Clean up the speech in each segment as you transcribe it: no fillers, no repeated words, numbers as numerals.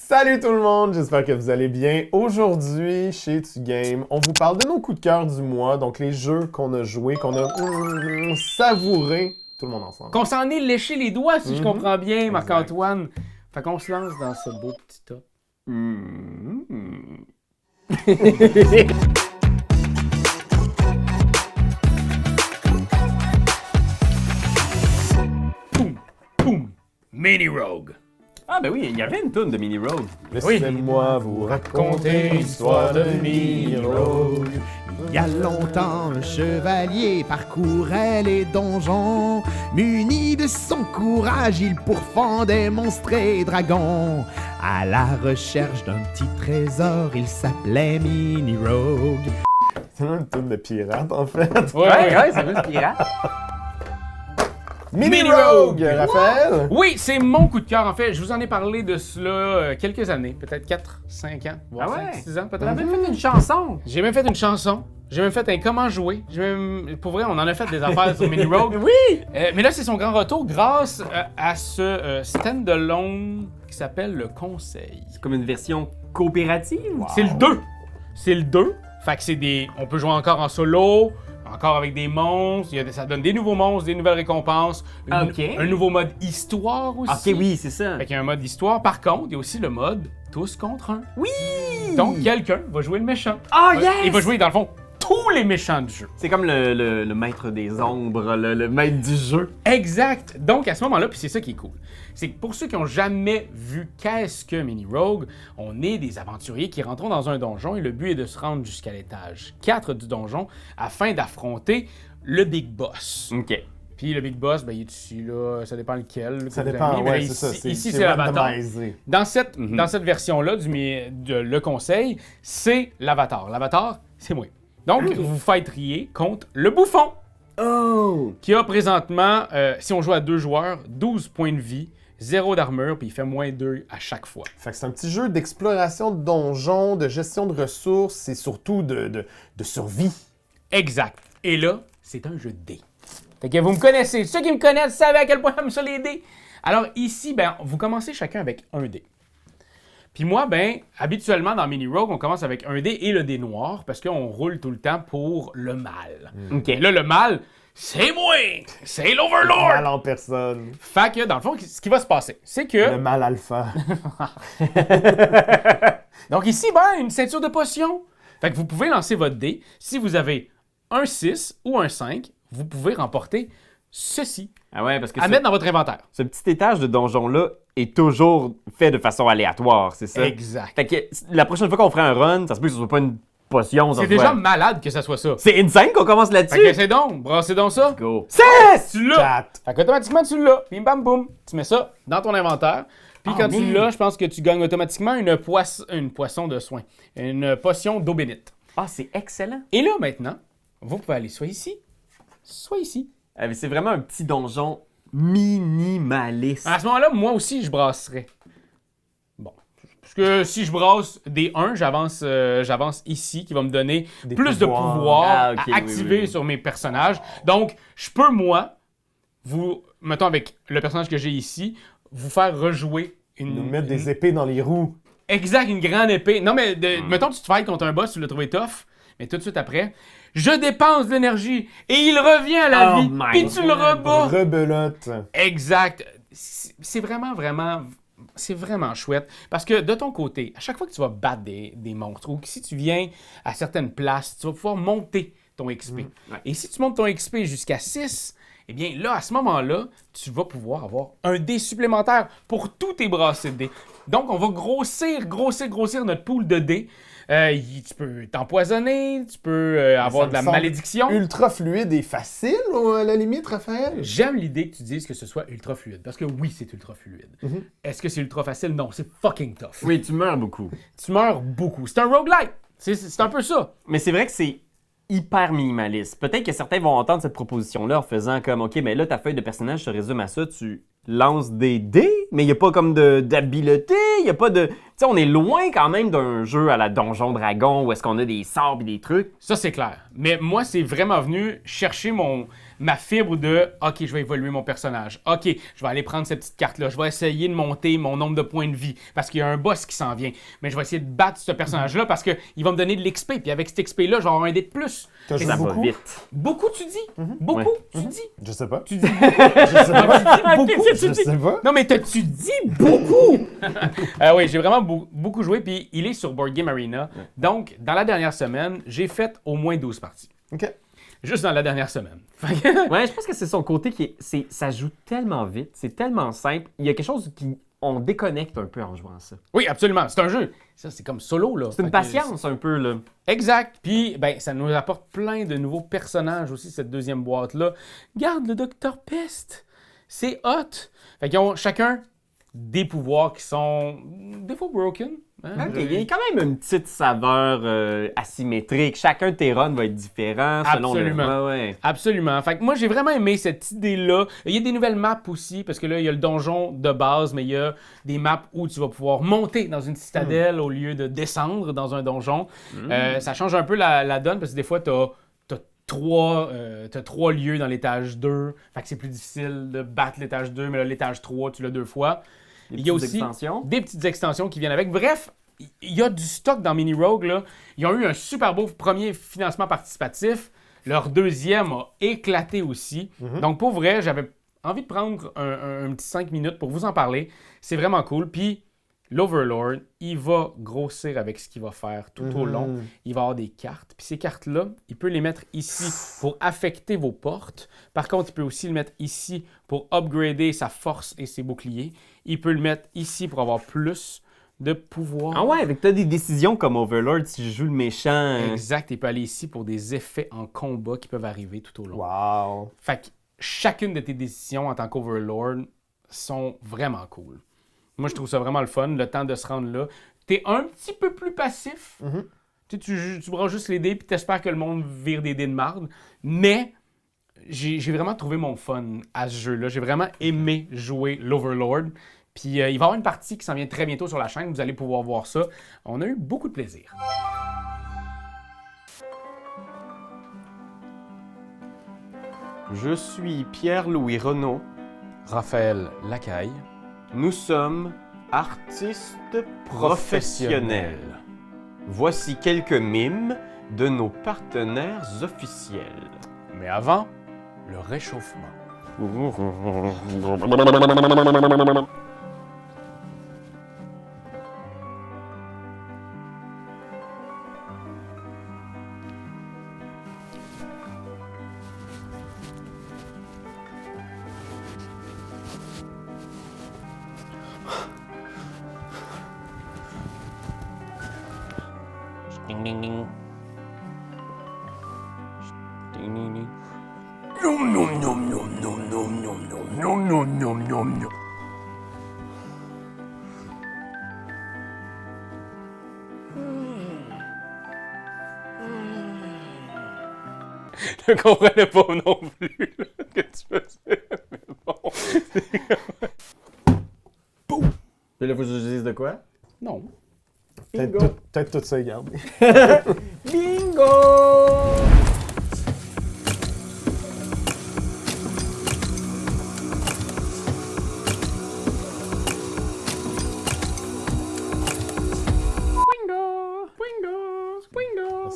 Salut tout le monde, j'espère que vous allez bien. Aujourd'hui, chez TuGame, on vous parle de nos coups de cœur du mois, donc les jeux qu'on a joués, qu'on a savourés, tout le monde ensemble. Qu'on s'en est léché les doigts, si je comprends bien, Exact. Marc-Antoine. Fait qu'on se lance dans ce beau petit top. Poum, poum, Mini Rogue. Ah ben oui, il y avait une toune de Mini Rogue. Laissez-moi vous raconter l'histoire de Mini Rogue. Il y a longtemps, un chevalier parcourait les donjons. Muni de son courage, il pourfendait monstres et dragons. À la recherche d'un petit trésor, il s'appelait Mini Rogue. C'est une toune de pirate, en fait. Ouais, c'est juste pirate. Mini Mini Rogue, Rogue. Raphaël! Oui, c'est mon coup de cœur. En fait, je vous en ai parlé de cela quelques années, peut-être 4, 5 ans, voire Ah ouais? 5, 6 ans, T'as peut-être. même fait une chanson. J'ai même fait une chanson. J'ai même fait un comment jouer. Pour vrai, on en a fait des affaires sur Mini Rogue. Oui! Mais là, c'est son grand retour grâce à ce stand-alone qui s'appelle le Conseil. C'est comme une version coopérative. C'est le 2. C'est le 2. Fait que c'est des... On peut jouer encore en solo, encore avec des monstres. Ça donne des nouveaux monstres, des nouvelles récompenses. Ok. Un nouveau mode histoire aussi. Ok, oui, c'est ça. Fait qu'il y a un mode histoire. Par contre, il y a aussi le mode tous contre un. Oui! Donc, quelqu'un va jouer le méchant. Ah, yes! Il va jouer, dans le fond, tous les méchants du jeu. C'est comme le maître des ombres, le maître du jeu. Exact. Donc, à ce moment-là, puis c'est ça qui est cool, c'est que pour ceux qui n'ont jamais vu qu'est-ce que Mini Rogue, on est des aventuriers qui rentrons dans un donjon et le but est de se rendre jusqu'à l'étage 4 du donjon afin d'affronter le Big Boss. Ok. Puis le Big Boss, ben, il est ici, là, ça dépend lequel. Ça que vous dépend, avez mis, mais ouais, ici, c'est ça. ici, c'est l'avatar. randomisé. Dans cette version-là de le conseil, c'est l'avatar. L'avatar, c'est moi. Donc, vous vous faites trier contre le bouffon, Oh! qui a présentement, si on joue à 2 joueurs, 12 points de vie, 0 d'armure, puis il fait moins 2 à chaque fois. Fait que c'est un petit jeu d'exploration de donjons, de gestion de ressources et surtout de survie. Exact. Et là, c'est un jeu de dés. Fait que vous me connaissez. Ceux qui me connaissent savent à quel point j'aime ça les dés. Alors ici, ben, vous commencez chacun avec un dé. Puis moi, ben, habituellement dans Mini Rogue, on commence avec un dé et le dé noir parce qu'on roule tout le temps pour le mal. Ok. Et là, le mal, c'est moi! C'est l'Overlord! Mal en personne. Fait que, dans le fond, ce qui va se passer, c'est que... Le mal alpha. Donc ici, ben, une ceinture de potions. Fait que vous pouvez lancer votre dé. Si vous avez un 6 ou un 5, vous pouvez remporter ceci Ah ouais, parce que à mettre dans votre inventaire. ce petit étage de donjon-là est toujours fait de façon aléatoire, c'est ça? Exact. Fait que la prochaine fois qu'on fera un run, ça se peut que ce soit pas une potion. ça C'est soit- déjà malade que ça soit ça. C'est insane qu'on commence Fait que là-dessus! c'est donc, brassez donc ça. Go! 16! Tu l'as! 4. Fait qu'automatiquement, tu l'as. Bim bam boum. Tu mets ça dans ton inventaire. Puis Oh, quand tu man. l'as, je pense que tu gagnes automatiquement une poisson de soin. Une potion d'eau bénite. Ah, c'est excellent! Et là, maintenant, vous pouvez aller soit ici, soit ici. Mais c'est vraiment un petit donjon minimaliste. À ce moment-là, moi aussi, je brasserais. Bon. Parce que si je brasse des 1, j'avance ici, qui va me donner Des plus pouvoirs. de pouvoir Ah, ok, à oui, activer oui. sur mes personnages. Donc, je peux, moi, mettons avec le personnage que j'ai ici, vous faire rejouer Nous mettre des épées dans les roues. Exact, une grande épée. Non, mais Hmm. mettons que tu te fights contre un boss, tu l'as trouvé tough, mais tout de suite après, je dépense de l'énergie et il revient à la Oh vie, my puis tu le God. rebats. Rebelote. Exact. C'est vraiment chouette. Parce que de ton côté, à chaque fois que tu vas battre des monstres, ou que si tu viens à certaines places, tu vas pouvoir monter ton XP. Ouais. Et si tu montes ton XP jusqu'à 6, eh bien là, à ce moment-là, tu vas pouvoir avoir un dé supplémentaire pour tous tes brassées de dés. Donc, on va grossir notre pool de dés. Tu peux t'empoisonner, tu peux avoir me de la semble malédiction. Ultra fluide et facile, à la limite, Raphaël. J'aime l'idée que tu dises que ce soit ultra fluide. Parce que oui, c'est ultra fluide. Est-ce que c'est ultra facile? Non, c'est fucking tough. Oui, tu meurs beaucoup. Tu meurs beaucoup. C'est un roguelike. C'est un peu ça. Mais c'est vrai que c'est hyper minimaliste. Peut-être que certains vont entendre cette proposition-là en faisant comme, OK, mais là, ta feuille de personnage se résume à ça. Tu lances des dés, mais il n'y a pas comme d'habileté, il n'y a pas de... sais, on est loin quand même d'un jeu à la Donjon Dragon où est-ce qu'on a des sorts et des trucs. Ça, c'est clair. Mais moi, c'est vraiment venu chercher ma fibre de « OK, je vais évoluer mon personnage. OK, je vais aller prendre cette petite carte-là. Je vais essayer de monter mon nombre de points de vie parce qu'il y a un boss qui s'en vient. Mais je vais essayer de battre ce personnage-là parce qu'il va me donner de l'XP. Puis avec cet XP-là, je vais avoir un dé de plus. T'as joué Ça va beaucoup? vite. Beaucoup, tu dis? Beaucoup, Ouais. tu dis? Je sais pas. Tu dis Je sais pas. beaucoup? Je sais pas. Non, mais tu dis beaucoup! Oui, j'ai vraiment beaucoup joué, puis il est sur Board Game Arena. Donc, dans la dernière semaine, j'ai fait au moins 12 parties. OK. Juste dans la dernière semaine. Fait que- Ouais, je pense que c'est son côté ça joue tellement vite, c'est tellement simple. Il y a quelque chose on déconnecte un peu en jouant à ça. Oui, absolument. C'est un jeu. Ça, c'est comme solo, là. C'est une Fait que patience un peu, là. Exact. Puis, ben, ça nous apporte plein de nouveaux personnages aussi, cette deuxième boîte-là. Garde le Dr Pest. C'est hot. Fait qu'ils ont chacun des pouvoirs qui sont des fois broken. Hein? Ok, il y a quand même une petite saveur asymétrique. Chacun de tes runs va être différent selon Absolument. Ouais. Absolument. Fait que moi, j'ai vraiment aimé cette idée-là. Il y a des nouvelles maps aussi, parce que là, il y a le donjon de base, mais il y a des maps où tu vas pouvoir monter dans une citadelle au lieu de descendre dans un donjon. Ça change un peu la donne, parce que des fois, t'as trois lieux dans l'étage 2. Fait que c'est plus difficile de battre l'étage 2, mais là, l'étage 3, tu l'as 2 fois. Il y a aussi des petites extensions qui viennent avec. Bref, il y a du stock dans Mini Rogue, là. Ils ont eu un super beau premier financement participatif. Leur deuxième a éclaté aussi. Donc, pour vrai, j'avais envie de prendre un petit 5 minutes pour vous en parler. C'est vraiment cool. Puis, l'Overlord, il va grossir avec ce qu'il va faire tout au long. Il va avoir des cartes. Puis ces cartes-là, il peut les mettre ici pour affecter vos portes. Par contre, il peut aussi le mettre ici pour upgrader sa force et ses boucliers. Il peut le mettre ici pour avoir plus de pouvoir. Ah ouais, avec t'as des décisions comme Overlord si je joue le méchant. Exact. Il peut aller ici pour des effets en combat qui peuvent arriver tout au long. Wow. Fait que chacune de tes décisions en tant qu'Overlord sont vraiment cool. Moi, je trouve ça vraiment le fun, le temps de se rendre là. T'es un petit peu plus passif. Tu branches juste les dés puis t'espères que le monde vire des dés de marde. Mais j'ai vraiment trouvé mon fun à ce jeu-là. J'ai vraiment aimé jouer l'Overlord. Puis il va y avoir une partie qui s'en vient très bientôt sur la chaîne. Vous allez pouvoir voir ça. On a eu beaucoup de plaisir. Je suis Pierre-Louis Renaud. Raphaël Lacaille. Nous sommes artistes professionnels. Voici quelques mimes de nos partenaires officiels. Mais avant, le réchauffement. Ding ding ding. Ding ding ding. Je comprenais pas non plus là, que tu faisais. Mais bon. Et là, faut que je dise de quoi? Non. Peut-être tout ça est gardé. Bingo!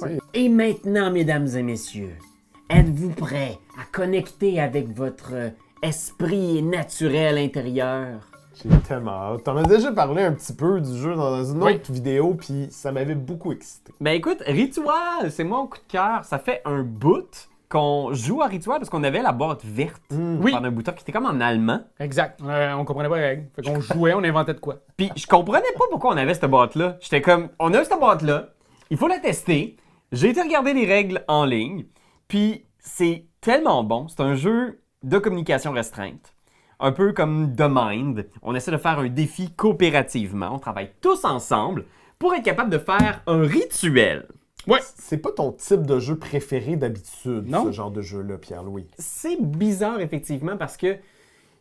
Merci. Et maintenant, mesdames et messieurs, êtes-vous prêts à connecter avec votre esprit naturel intérieur? J'ai tellement hâte. T'en as déjà parlé un petit peu du jeu dans une autre vidéo, puis ça m'avait beaucoup excité. Ben écoute, Ritual, c'est mon coup de cœur. Ça fait un bout qu'on joue à Ritual parce qu'on avait la boîte verte Oui. pendant un bout de temps qui était comme en allemand. Exact. On comprenait pas les règles. Fait qu'on jouait, on inventait de quoi. Puis je comprenais pas pourquoi on avait cette boîte-là. J'étais comme, on a cette boîte-là, il faut la tester. J'ai été regarder les règles en ligne, puis c'est tellement bon. C'est un jeu de communication restreinte. Un peu comme The Mind. On essaie de faire un défi coopérativement. On travaille tous ensemble pour être capable de faire un rituel. Ouais. C'est pas ton type de jeu préféré d'habitude, Non. ce genre de jeu-là, Pierre-Louis. C'est bizarre, effectivement, parce que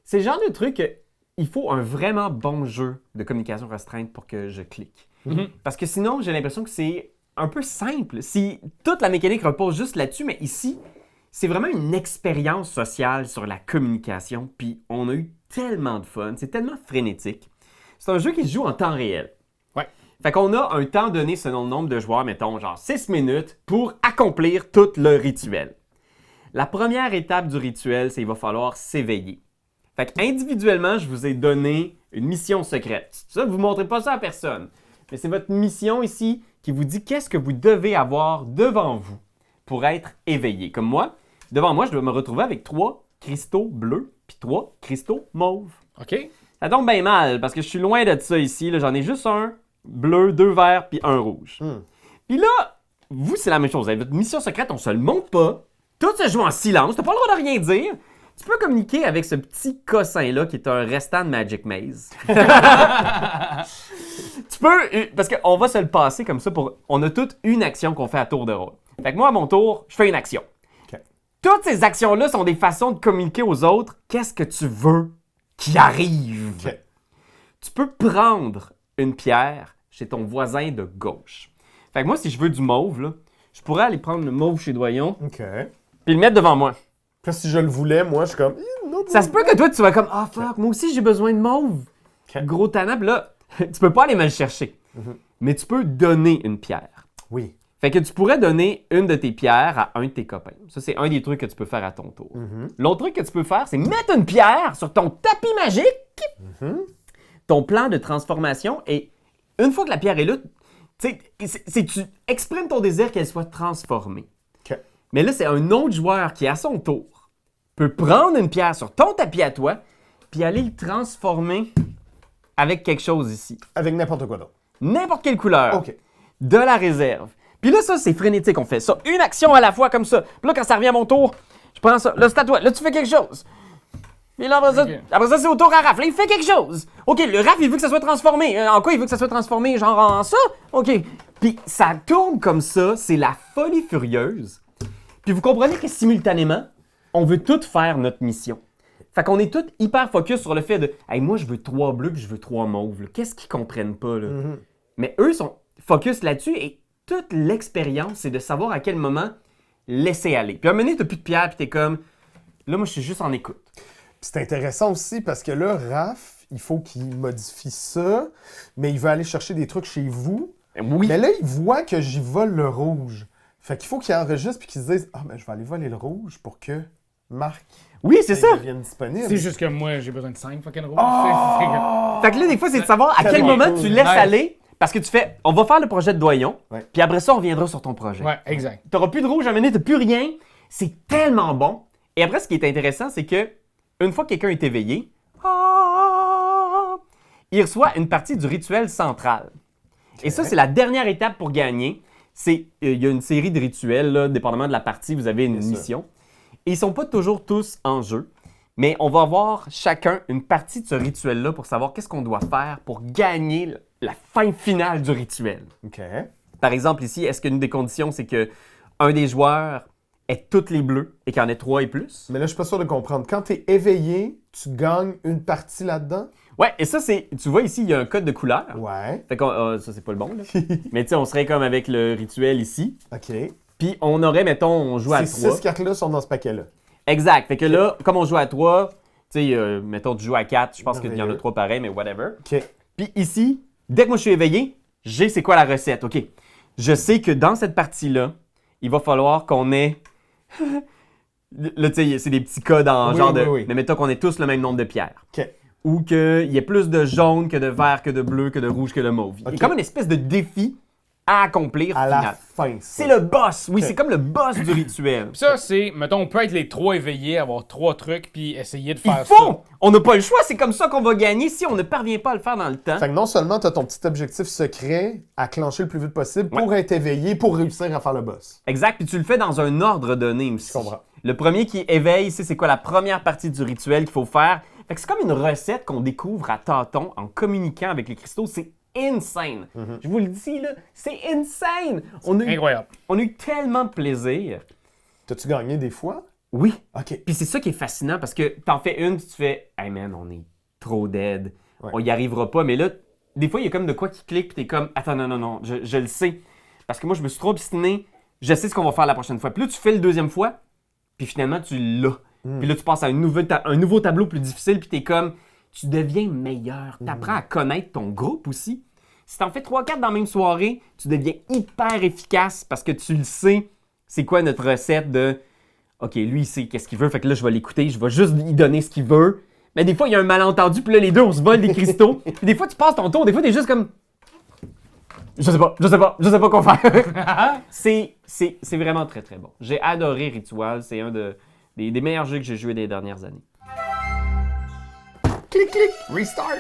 c'est le genre de truc que il faut un vraiment bon jeu de communication restreinte pour que je clique. Parce que sinon, j'ai l'impression que c'est un peu simple. Si toute la mécanique repose juste là-dessus, mais ici, c'est vraiment une expérience sociale sur la communication, puis on a eu tellement de fun, c'est tellement frénétique. C'est un jeu qui se joue en temps réel. Ouais. Fait qu'on a un temps donné selon le nombre de joueurs, mettons genre 6 minutes, pour accomplir tout le rituel. La première étape du rituel, c'est qu'il va falloir s'éveiller. Fait qu'individuellement, je vous ai donné une mission secrète. Ça, vous ne montrez pas ça à personne. Mais c'est votre mission ici qui vous dit qu'est-ce que vous devez avoir devant vous pour être éveillé. Comme moi, devant moi, je dois me retrouver avec 3 cristaux bleus puis 3 cristaux mauves. OK. Ça tombe bien mal parce que je suis loin de ça ici. Là. J'en ai juste un bleu, 2 verts puis un rouge. Puis là, vous, c'est la même chose. Vous avez votre mission secrète, on se le montre pas. Tout se joue en silence. T'as pas le droit de rien dire. Tu peux communiquer avec ce petit cossin-là qui est un restant de Magic Maze. Tu peux, parce qu'on va se le passer comme ça pour... On a toute une action qu'on fait à tour de rôle. Fait que moi, à mon tour, je fais une action. OK. Toutes ces actions-là sont des façons de communiquer aux autres. Qu'est-ce que tu veux qui arrive? OK. Tu peux prendre une pierre chez ton voisin de gauche. Fait que moi, si je veux du mauve, là, je pourrais aller prendre le mauve chez Doyon OK. puis le mettre devant moi. Puis si je le voulais, moi, je suis comme... non, Ça se peut que toi, tu sois comme « Ah, fuck, moi aussi, j'ai besoin de mauve. Ok. Gros tannant. Puis là, tu peux pas aller me le chercher. Mais tu peux donner une pierre. Oui. Fait que tu pourrais donner une de tes pierres à un de tes copains. Ça, c'est un des trucs que tu peux faire à ton tour. L'autre truc que tu peux faire, c'est mettre une pierre sur ton tapis magique, ton plan de transformation, et une fois que la pierre est là, tu exprimes ton désir qu'elle soit transformée. OK. Mais là, c'est un autre joueur qui, à son tour, peut prendre une pierre sur ton tapis à toi, puis aller le transformer avec quelque chose ici. Avec n'importe quoi d'autre. N'importe quelle couleur. OK. De la réserve. Puis là, ça, c'est frénétique. On fait ça une action à la fois comme ça. Puis là, quand ça revient à mon tour, je prends ça. Là, c'est à toi. Là, tu fais quelque chose. Puis là, après ça, c'est au tour à Raph. Là, il fait quelque chose. OK, le Raph, il veut que ça soit transformé. En quoi il veut que ça soit transformé? Genre en ça? OK. Puis ça tourne comme ça. C'est la folie furieuse. Puis vous comprenez que simultanément, on veut tout faire notre mission. Fait qu'on est tous hyper focus sur le fait de « Hey, moi, je veux 3 bleus puis je veux 3 mauves. » Qu'est-ce qu'ils comprennent pas, là? Mais eux sont focus là-dessus et toute l'expérience, c'est de savoir à quel moment laisser aller. Puis à un moment donné, t'as plus de pierre puis t'es comme « Là, moi, je suis juste en écoute. » C'est intéressant aussi parce que là, Raph, il faut qu'il modifie ça, mais il veut aller chercher des trucs chez vous. Oui. Mais là, il voit que j'y vole le rouge. Fait qu'il faut qu'il enregistre puis qu'il se dise « Ah, ben, je vais aller voler le rouge pour que Marc Oui, c'est ça. devienne disponible. » C'est juste que moi, j'ai besoin de 5 fucking rouges. Fait que là, des fois, c'est de savoir à quel Tellement moment cool. tu laisses Ouais. aller. Parce que tu fais, on va faire le projet de Doyon, Ouais. puis après ça, on reviendra sur ton projet. Ouais, exact. T'auras plus de rouge à mener, t'as plus rien. C'est tellement bon. Et après, ce qui est intéressant, c'est que une fois que quelqu'un est éveillé, il reçoit une partie du rituel central. Et ça, c'est la dernière étape pour gagner. Il y a une série de rituels, là, dépendamment de la partie, vous avez une Bien sûr. mission. Et ils sont pas toujours tous en jeu. Mais on va avoir chacun une partie de ce rituel-là pour savoir qu'est-ce qu'on doit faire pour gagner la fin finale du rituel. OK. Par exemple, ici, est-ce qu'une des conditions, c'est que un des joueurs ait toutes les bleus et qu'il y en ait 3 et plus? Mais là, je suis pas sûr de comprendre. Quand tu es éveillé, tu gagnes une partie là-dedans? Ouais, et ça, c'est... Tu vois, ici, il y a un code de couleur. Ouais. Fait que ça, c'est pas le bon, là. Mais tu sais, on serait comme avec le rituel ici. OK. Puis on aurait, mettons, on joue à Ces 3. 6 cartes-là sont dans ce paquet-là. Exact. Fait que là, comme on joue à 3, tu sais, mettons, tu joues à 4, je pense qu'il y en a Merveilleux. 3 pareils, mais whatever. OK. Puis ici, dès que moi je suis éveillé, j'ai c'est quoi la recette, OK? Je sais que dans cette partie-là, il va falloir qu'on ait... Là, tu sais, c'est des petits codes en Oui, genre de... oui, oui. Mais mettons qu'on ait tous le même nombre de pierres. OK. Ou qu'il y ait plus de jaune que de vert, que de bleu, que de rouge, que de mauve. Il y a OK. comme une espèce de défi à accomplir À final. la fin, ça. C'est le boss, oui, OK. c'est comme le boss du rituel. Puis ça, c'est, mettons, on peut être les 3 éveillés, avoir 3 trucs, puis essayer de Il faire faut! On n'a pas le choix, c'est comme ça qu'on va gagner si on ne parvient pas à le faire dans le temps. Fait que non seulement tu as ton petit objectif secret à clencher le plus vite possible pour être éveillé, pour réussir à faire le boss. Exact, puis tu le fais dans un ordre donné aussi. Je comprends. Le premier qui éveille, c'est quoi la première partie du rituel qu'il faut faire. Fait que c'est comme une recette qu'on découvre à tâtons en communiquant avec les cristaux. C'est insane. Je vous le dis, là, c'est insane. On a, eu, Incroyable. on a eu tellement de plaisir. T'as-tu gagné des fois? Oui. OK. Puis c'est ça qui est fascinant parce que t'en fais une, puis tu fais « Hey man, on est trop dead. Ouais. On y arrivera pas. Mais là, des fois, il y a comme de quoi qui clique, puis t'es comme, attends, non, je le sais. Parce que moi, je me suis trop obstiné. Je sais ce qu'on va faire la prochaine fois. Puis là, tu fais le deuxième fois, puis finalement, tu l'as. Puis là, tu passes à un nouveau tableau plus difficile, puis t'es comme, tu deviens meilleur. T'apprends à connaître ton groupe aussi. Si t'en fais 3-4 dans la même soirée, tu deviens hyper efficace parce que tu le sais, c'est quoi notre recette de OK, lui, il sait qu'est-ce qu'il veut, fait que là, je vais l'écouter, je vais juste lui donner ce qu'il veut. Mais des fois, il y a un malentendu, puis là, les deux, on se vole des cristaux. Puis des fois, tu passes ton tour, des fois, t'es juste comme je sais pas quoi faire. c'est vraiment très, très bon. J'ai adoré Ritual, c'est un des meilleurs jeux que j'ai joué des dernières années. Clic, clic, restart.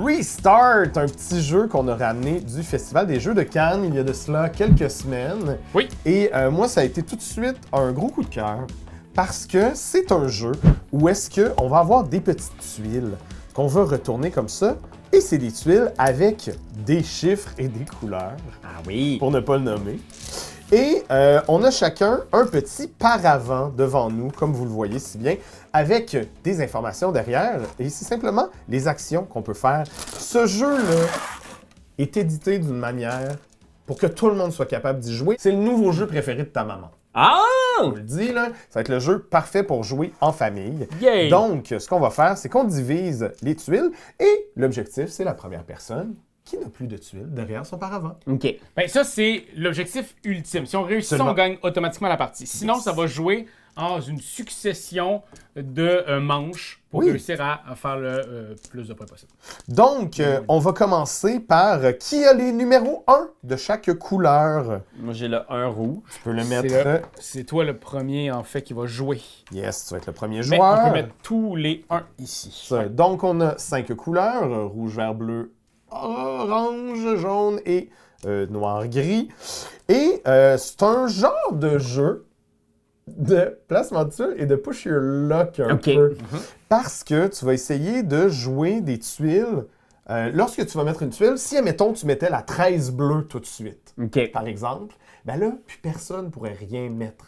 Restart, un petit jeu qu'on a ramené du Festival des Jeux de Cannes il y a de cela quelques semaines. Oui. Et moi, ça a été tout de suite un gros coup de cœur parce que c'est un jeu où est-ce qu'on va avoir des petites tuiles qu'on va retourner comme ça. Et c'est des tuiles avec des chiffres et des couleurs, Ah oui! pour ne pas le nommer. Et on a chacun un petit paravent devant nous, comme vous le voyez si bien, avec des informations derrière. Et c'est simplement les actions qu'on peut faire. Ce jeu-là est édité d'une manière pour que tout le monde soit capable d'y jouer. C'est le nouveau jeu préféré de ta maman. Ah! On le dit, là, ça va être le jeu parfait pour jouer en famille. Yay! Donc, ce qu'on va faire, c'est qu'on divise les tuiles et l'objectif, c'est la première personne qui n'a plus de tuiles derrière son paravent. OK. Ben ça, c'est l'objectif ultime. Si on réussit, Seulement. on gagne automatiquement la partie. Sinon, Yes. ça va jouer en une succession de manches pour Oui. réussir à faire le plus de points possible. Donc, on va commencer par qui a les numéros 1 de chaque couleur. Moi, j'ai le 1 rouge. Tu peux le C'est mettre... C'est toi le premier, en fait, qui va jouer. Yes, tu vas être le premier Mais joueur. on peut mettre tous les 1 ici. Ça, donc, on a 5 couleurs, rouge, vert, bleu, orange, jaune et noir, gris. Et c'est un genre de jeu de placement de tuiles et de push your luck un OK. peu. Parce que tu vas essayer de jouer des tuiles. Lorsque tu vas mettre une tuile, si, admettons, tu mettais la 13 bleue tout de suite, OK. par exemple, ben là, plus personne ne pourrait rien mettre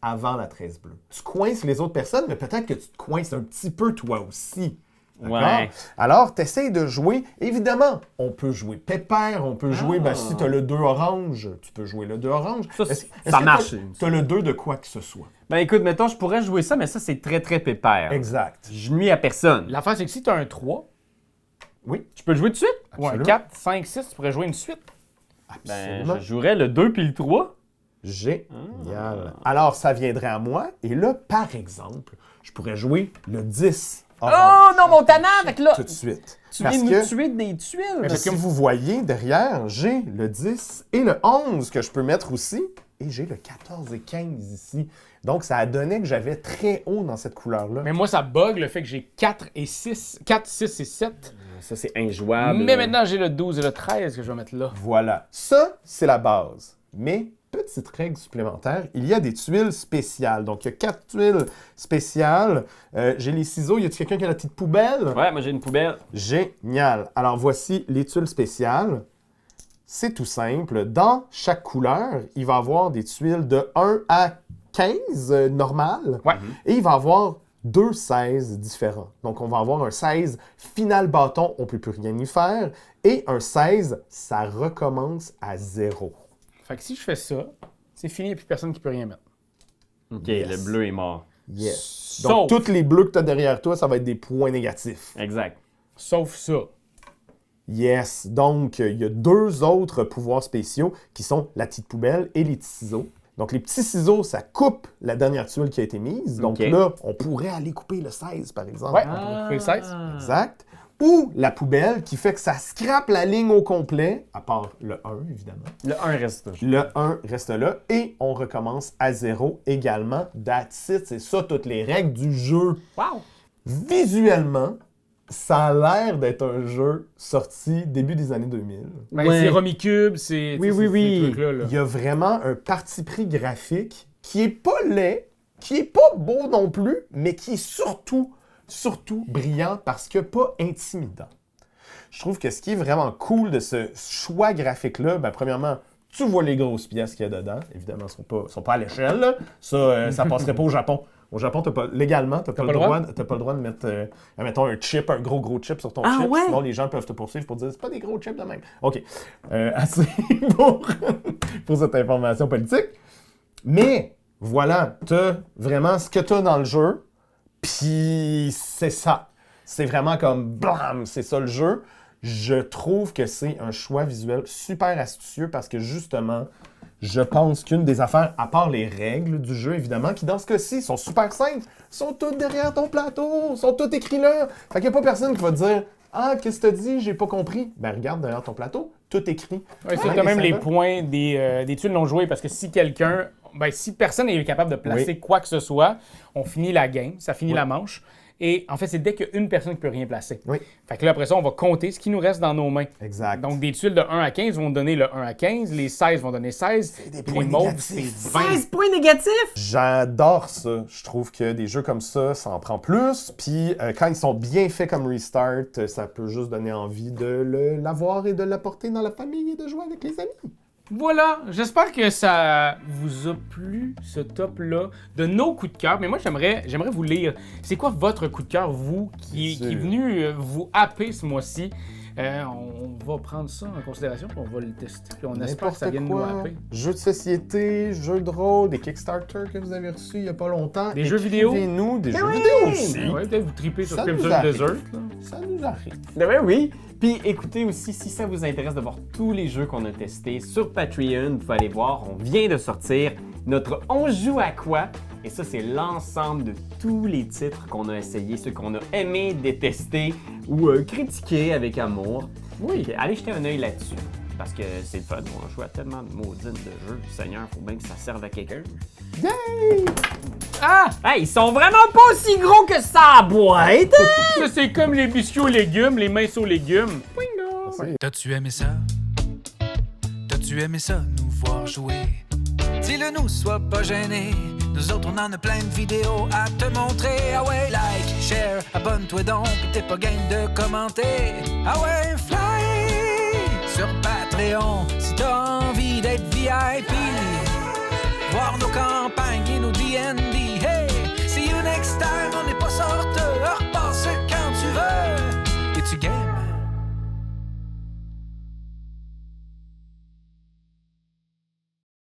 avant la 13 bleue. Tu coinces les autres personnes, mais peut-être que tu te coinces un petit peu toi aussi. D'accord? Ouais. Alors, tu essaies de jouer. Évidemment, on peut jouer pépère, on peut jouer, ben, si tu as le 2 orange, tu peux jouer le 2 orange. Ça, Est-ce ça que marche. Tu as le 2 de quoi que ce soit. Ben écoute, mettons, je pourrais jouer ça, mais ça, c'est très, très pépère. Exact. Je nuis à personne. L'affaire, c'est que si tu as un 3 Oui, Je peux le jouer tout de suite? ou un Absolument. 4, 5, 6, tu pourrais jouer une suite. Ben, absolument. je jouerais le 2 puis le 3. Génial. Alors, ça viendrait à moi. Et là, par exemple, je pourrais jouer le 10 orange. Oh non, mon tannant! Avec là, Tout de suite. tu Parce viens de que, nous tuer des tuiles. parce que vous voyez, derrière, j'ai le 10 et le 11 que je peux mettre aussi. Et j'ai le 14 et 15 ici. Donc, ça a donné que j'avais très haut dans cette couleur-là. Mais moi, ça bug le fait que j'ai 4 et 6, 4, 6 et 7. Ça, c'est injouable. Mais maintenant, j'ai le 12 et le 13 que je vais mettre là. Voilà. Ça, c'est la base. Mais, petite règle supplémentaire, il y a des tuiles spéciales. Donc, il y a 4 tuiles spéciales. J'ai les ciseaux. Y a-t-il quelqu'un qui a la petite poubelle? Ouais, moi, j'ai une poubelle. Génial. Alors, voici les tuiles spéciales. C'est tout simple. Dans chaque couleur, il va y avoir des tuiles de 1 à 15 normales. Ouais. Et il va y avoir 2 16 différents. Donc, on va avoir un 16 final bâton, on ne peut plus rien y faire. Et un 16, ça recommence à 0. Fait que si je fais ça, c'est fini, il n'y a plus personne qui peut rien mettre. OK, Yes. le bleu est mort. Yes. Sauf- Donc, tous les bleus que tu as derrière toi, ça va être des points négatifs. Exact. Sauf ça. Yes. Donc, il y a 2 autres pouvoirs spéciaux qui sont la petite poubelle et les petits ciseaux. Donc, les petits ciseaux, ça coupe la dernière tuile qui a été mise. Donc OK. là, on pourrait aller couper le 16, par exemple. Ouais, on peut couper le 16. Exact. Ou la poubelle qui fait que ça scrape la ligne au complet, à part le 1, évidemment. Le 1 reste là. Le 1 reste là et on recommence à 0 également. That's it. C'est ça, toutes les règles du jeu. Wow! Visuellement, ça a l'air d'être un jeu sorti début des années 2000. Ben, Ouais. c'est Rumicube, c'est. Oui, tu sais, oui, c'est oui. ces trucs-là, là. Il y a vraiment un parti pris graphique qui est pas laid, qui est pas beau non plus, mais qui est surtout brillant parce que pas intimidant. je trouve que ce qui est vraiment cool de ce choix graphique-là, ben, premièrement, tu vois les grosses pièces qu'il y a dedans. Évidemment, elles sont pas à l'échelle. Là. Ça passerait pas au Japon. Au Japon, légalement, tu n'as pas le droit de mettre, mettons, un gros chip sur ton chip. Ouais? Sinon, les gens peuvent te poursuivre pour dire c'est pas des gros chips de même. OK. Assez pour cette information politique. Mais, voilà, tu as vraiment ce que tu as dans le jeu. Puis, c'est ça. C'est vraiment comme blam, c'est ça le jeu. Je trouve que c'est un choix visuel super astucieux parce que justement, je pense qu'une des affaires, à part les règles du jeu, évidemment, qui dans ce cas-ci sont super simples, sont toutes derrière ton plateau, sont toutes écrites là. Fait qu'il n'y a pas personne qui va te dire « Ah, qu'est-ce que t'as dit? J'ai pas compris. » Ben regarde derrière ton plateau, tout écrit. Ouais, c'est quand même les points des tuiles non jouées parce que si si personne n'est capable de placer quoi que ce soit, on finit la game, ça finit la manche. Et en fait, c'est dès qu'il y a une personne qui peut rien placer. Oui. Fait que là, après ça, on va compter ce qui nous reste dans nos mains. Exact. Donc, des tuiles de 1 à 15 vont donner le 1 à 15, les 16 vont donner 16, des puis points les mauves, négatifs. c'est 20. 16 points négatifs! J'adore ça. Je trouve que des jeux comme ça en prend plus. Puis quand ils sont bien faits comme Restart, ça peut juste donner envie de l'avoir et de l'apporter dans la famille et de jouer avec les amis. Voilà, j'espère que ça vous a plu, ce top-là, de nos coups de cœur. Mais moi, j'aimerais vous lire. C'est quoi votre coup de cœur, vous, qui est venu vous happer ce mois-ci? On va prendre ça en considération, puis on va le tester. Puis on espère que ça vienne nous happer. Jeux de société, jeux de rôle, des Kickstarter que vous avez reçus il n'y a pas longtemps. Des jeux vidéo. Écrivez-nous des jeux vidéo aussi. Ouais, peut-être vous tripez sur Ça nous Crimson arrive. Desert. Là. Ça nous arrive. Ben oui. Puis écoutez aussi, si ça vous intéresse de voir tous les jeux qu'on a testés sur Patreon, vous pouvez aller voir, on vient de sortir notre On joue à quoi? Et ça, c'est l'ensemble de tous les titres qu'on a essayés, ceux qu'on a aimés, détestés ou critiqués avec amour. Oui. Donc, allez jeter un œil là-dessus. Parce que c'est le fun, on a joué à tellement de maudines de jeux. Seigneur, faut bien que ça serve à quelqu'un. Yay! Ah! Hey, ils sont vraiment pas aussi gros que ça à boîte! Ça, c'est comme les biscuits aux légumes, les minces aux légumes. Ouais. T'as-tu aimé ça? T'as-tu aimé ça, nous voir jouer? Dis-le nous, sois pas gêné. Nous autres, on en a plein de vidéos à te montrer. Ah ouais, like, share, abonne-toi donc, pis t'es pas game de commenter. Ah ouais, fly sur Patreon, si t'as envie d'être VIP. Voir nos campagnes et nos D&D.